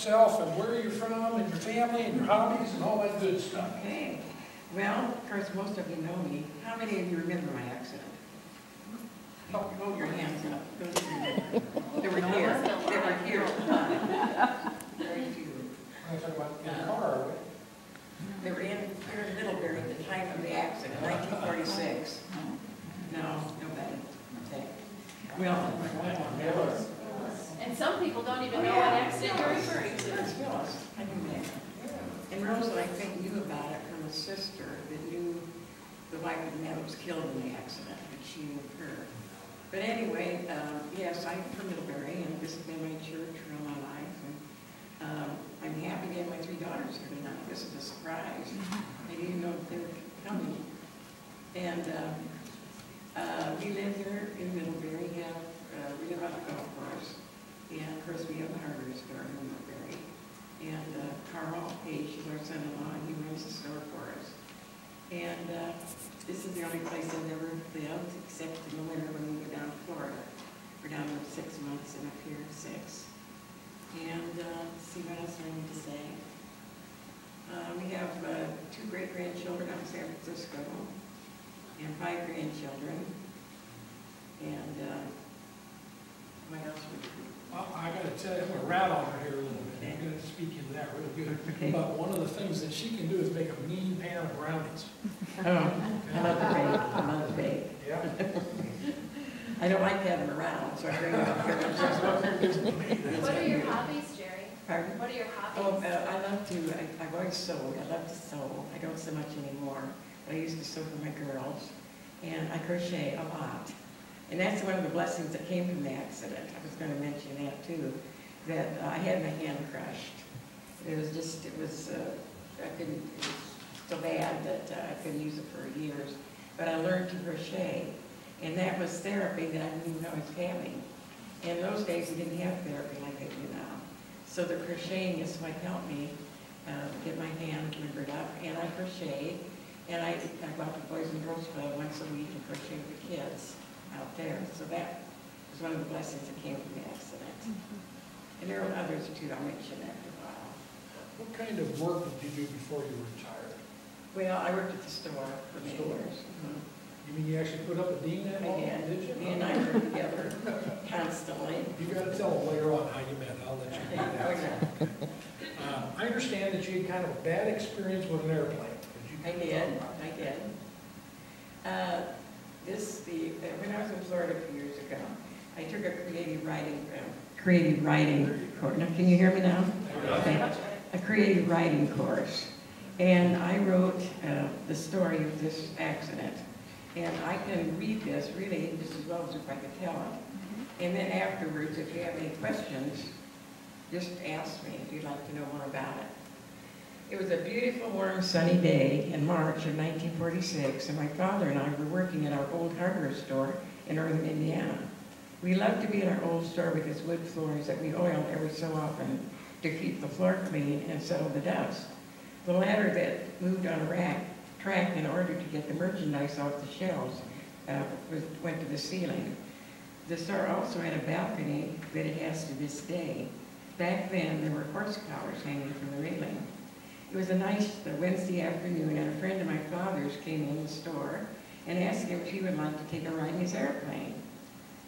yourself and where you're from and your family and your hobbies and all that good stuff. Okay. Well, of course, most of you know me. How many of you remember my accident? Hold your hands up. Those who remember. They were here. They were here. Very few. I'm talking about in the car. They were here in Middlebury at the time of the accident, 1946. No, nobody. Okay. Well, and some people don't even know what accident you're referring to. I knew that. And Rosa, I think, knew about it from a sister that knew the wife of the man that was killed in the accident, but she knew her. But anyway, yes, I'm from Middlebury, and this has been my church for all my life. And I'm happy to have my 3 daughters here tonight. This is a surprise. I didn't know they were coming. And we live here in Middlebury. We live on the golf course. And of course, we have the hardware store in Middlebury. And Carl Page is our son-in-law, and he runs the store for us. And this is the only place I've ever lived, except in the winter when we go down to Florida. We're down there 6 months and up here 6. And let's see what else I need to say. We have 2 great-grandchildren out in San Francisco and 5 grandchildren. And what else would you do? Well, I got to tell you, I'm going to rattle on her here a little bit. I'm going to speak into that real good. Okay. But one of the things that she can do is make a mean pan of brownies. Oh, I love the bake. I love the bake. Yeah. I don't like having them around, so I bring them up here. What are your hobbies, Jerry? Pardon? What are your Oh, hobbies? I love to, I've always sewed. I love to sew. I don't so much anymore. But I used to sew for my girls. And I crochet a lot. And that's one of the blessings that came from the accident. I was going to mention that too, that I had my hand crushed. It was so bad that I couldn't use it for years. But I learned to crochet. And that was therapy that I didn't even know I was having. And in those days, we didn't have therapy like I do now. So the crocheting is what helped me get my hand limbered up. And I crocheted. And I go out to Boys and Girls Club once a week and crochet with the kids out there. So that was one of the blessings that came from the accident. And there are others too, I'll mention after a while. What kind of work did you do before you retired? Well, I worked at the store for many years. You mean you actually put up a dean that long? I did. You? Me and I worked together constantly. You got to tell them later on how you met. I'll let you do that. I understand that you had kind of a bad experience with an airplane. I did. When I was in Florida a few years ago, I took a creative writing course. Now, can you hear me now? Okay. A creative writing course. And I wrote the story of this accident. And I can read this really just as well as if I could tell it. And then afterwards, if you have any questions, just ask me if you'd like to know more about it. It was a beautiful, warm, sunny day in March of 1946, and my father and I were working at our old hardware store in northern Indiana. We loved to be in our old store with its wood floors that we oiled every so often to keep the floor clean and settle the dust. The ladder that moved on a track in order to get the merchandise off the shelves went to the ceiling. The store also had a balcony that it has to this day. Back then, there were horse collars hanging from the railing. It was a nice Wednesday afternoon, and a friend of my father's came in the store and asked him if he would like to take a ride in his airplane.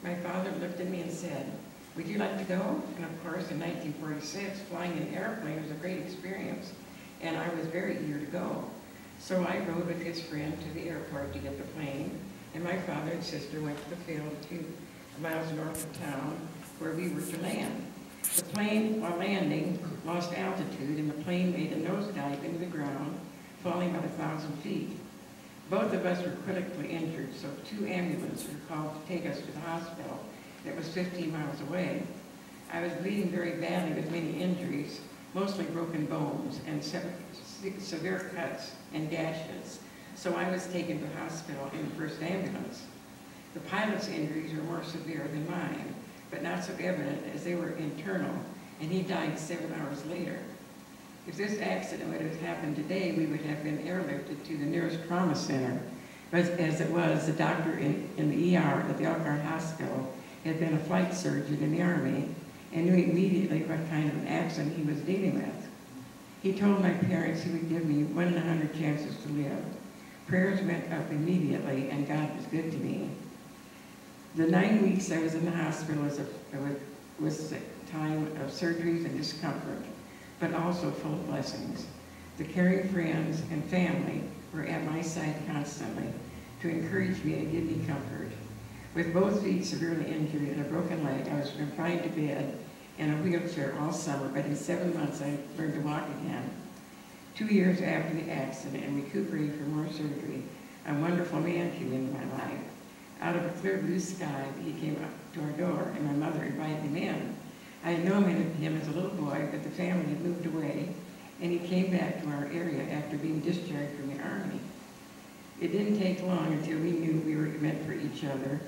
My father looked at me and said, "Would you like to go?" And of course, in 1946, flying an airplane was a great experience, and I was very eager to go. So I rode with his friend to the airport to get the plane, and my father and sister went to the field 2 miles north of town where we were to land. The plane, while landing, lost altitude, and the plane made a nosedive into the ground, falling about 1,000 feet. Both of us were critically injured, so 2 ambulances were called to take us to the hospital that was 15 miles away. I was bleeding very badly with many injuries, mostly broken bones and severe cuts and gashes, so I was taken to the hospital in the first ambulance. The pilot's injuries were more severe than mine, but not so evident as they were internal, and he died 7 hours later. If this accident would have happened today, we would have been airlifted to the nearest trauma center. But as it was, the doctor in the ER at the Elkhart Hospital had been a flight surgeon in the Army, and knew immediately what kind of an accident he was dealing with. He told my parents he would give me 1 in 100 chances to live. Prayers went up immediately, and God was good to me. The 9 weeks I was in the hospital was a time of surgeries and discomfort, but also full of blessings. The caring friends and family were at my side constantly to encourage me and give me comfort. With both feet severely injured and a broken leg, I was confined to bed in a wheelchair all summer, but in 7 months I learned to walk again. 2 years after the accident and recuperating from more surgery, a wonderful man came into my life. Out of a clear blue sky, he came up to our door, and my mother invited him in. I had known him as a little boy, but the family had moved away, and he came back to our area after being discharged from the Army. It didn't take long until we knew we were meant for each other,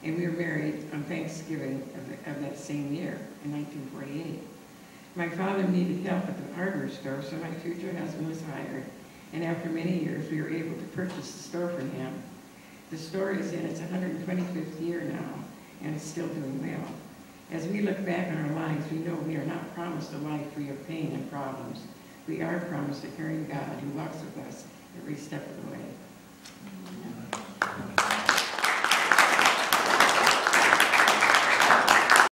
and we were married on Thanksgiving of that same year, in 1948. My father needed help at the hardware store, so my future husband was hired, and after many years, we were able to purchase the store from him. The store is in its 125th year now, and it's still doing well. As we look back on our lives, we know we are not promised a life free of pain and problems. We are promised a caring God who walks with us every step of the way.